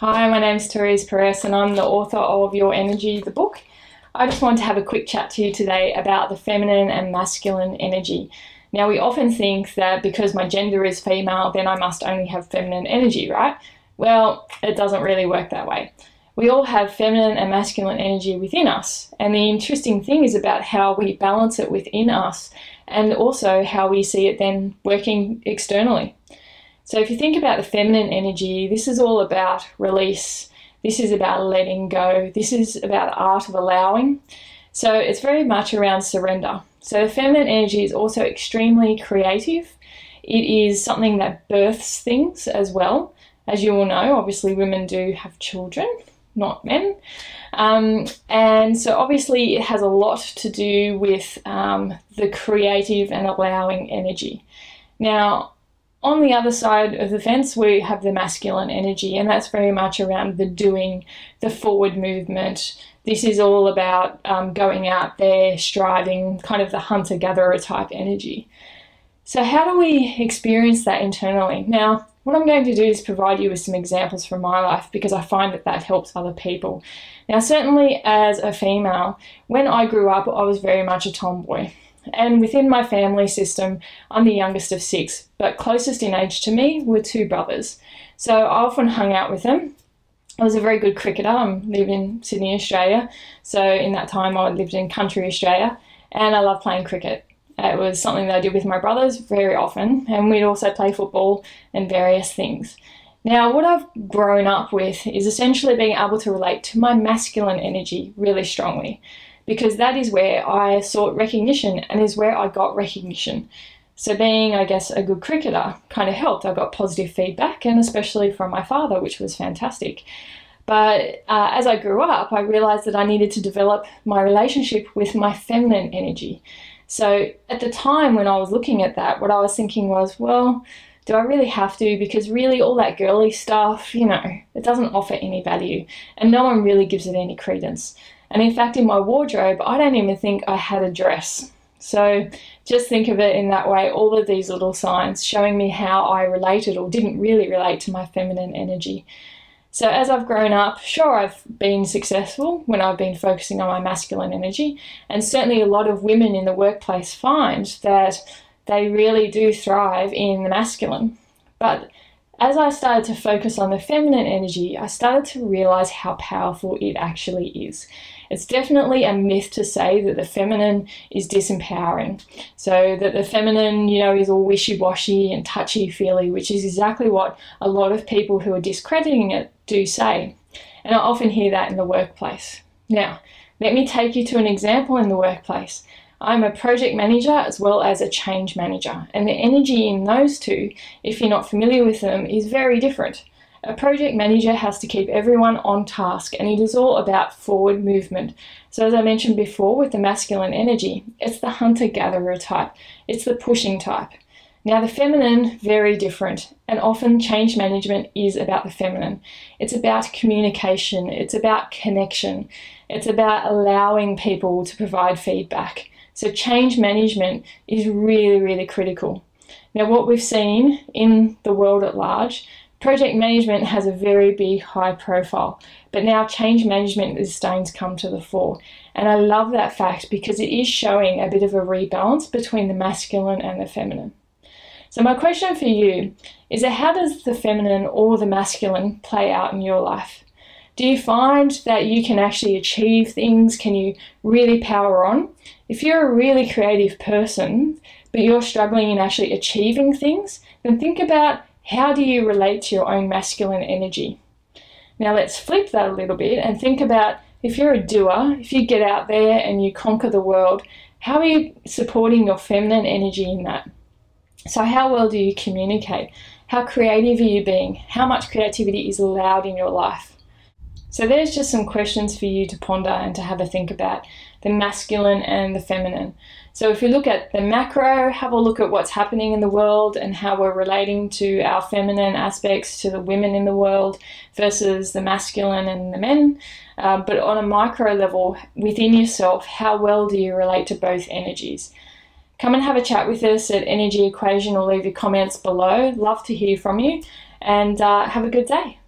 Hi, my name's Therese Perez and I'm the author of Your Energy, the book. I just wanted to have a quick chat to you today about the feminine and masculine energy. Now, we often think that because my gender is female, then I must only have feminine energy, right? Well, it doesn't really work that way. We all have feminine and masculine energy within us, and the interesting thing is about how we balance it within us and also how we see it then working externally. So if you think about the feminine energy, this is all about release. This is about letting go. This is about the art of allowing. So it's very much around surrender. So the feminine energy is also extremely creative. It is something that births things as well. As you all know, obviously women do have children, not men. And so obviously it has a lot to do with the creative and allowing energy. Now, on the other side of the fence, we have the masculine energy, and that's very much around the doing, the forward movement. This is all about going out there, striving, kind of the hunter-gatherer type energy. So how do we experience that internally? Now, what I'm going to do is provide you with some examples from my life because I find that that helps other people. Now, certainly as a female, when I grew up, I was very much a tomboy. And within my family system, I'm the youngest of 6, but closest in age to me were 2 brothers. So I often hung out with them. I was a very good cricketer. I live in Sydney, Australia. So in that time I lived in country Australia, and I love playing cricket. It was something that I did with my brothers very often, and we'd also play football and various things. Now, what I've grown up with is essentially being able to relate to my masculine energy really strongly, because that is where I sought recognition and is where I got recognition. So being, I guess, a good cricketer kind of helped. I got positive feedback, and especially from my father, which was fantastic. But as I grew up, I realized that I needed to develop my relationship with my feminine energy. So at the time when I was looking at that, what I was thinking was, well, do I really have to? Because really all that girly stuff, it doesn't offer any value, and no one really gives it any credence. And in fact, in my wardrobe, I don't even think I had a dress. So just think of it in that way, all of these little signs showing me how I related or didn't really relate to my feminine energy. So as I've grown up, sure, I've been successful when I've been focusing on my masculine energy. And certainly a lot of women in the workplace find that they really do thrive in the masculine. But as I started to focus on the feminine energy, I started to realize how powerful it actually is. It's definitely a myth to say that the feminine is disempowering. So that the feminine, is all wishy-washy and touchy-feely, which is exactly what a lot of people who are discrediting it do say. And I often hear that in the workplace. Now, let me take you to an example in the workplace. I'm a project manager as well as a change manager, and the energy in those two, if you're not familiar with them, is very different. A project manager has to keep everyone on task, and it is all about forward movement. So as I mentioned before with the masculine energy, it's the hunter-gatherer type, it's the pushing type. Now the feminine, very different, and often change management is about the feminine. It's about communication, it's about connection, it's about allowing people to provide feedback. So change management is really, really critical. Now what we've seen in the world at large, project management has a very big high profile, but now change management is starting to come to the fore. And I love that fact because it is showing a bit of a rebalance between the masculine and the feminine. So my question for you is that how does the feminine or the masculine play out in your life? Do you find that you can actually achieve things? Can you really power on? If you're a really creative person, but you're struggling in actually achieving things, then think about how do you relate to your own masculine energy? Now let's flip that a little bit and think about if you're a doer, if you get out there and you conquer the world, how are you supporting your feminine energy in that? So how well do you communicate? How creative are you being? How much creativity is allowed in your life? So there's just some questions for you to ponder and to have a think about, the masculine and the feminine. So if you look at the macro, have a look at what's happening in the world and how we're relating to our feminine aspects to the women in the world versus the masculine and the men. But on a micro level, within yourself, how well do you relate to both energies? Come and have a chat with us at Energy Equation or leave your comments below. Love to hear from you, and have a good day.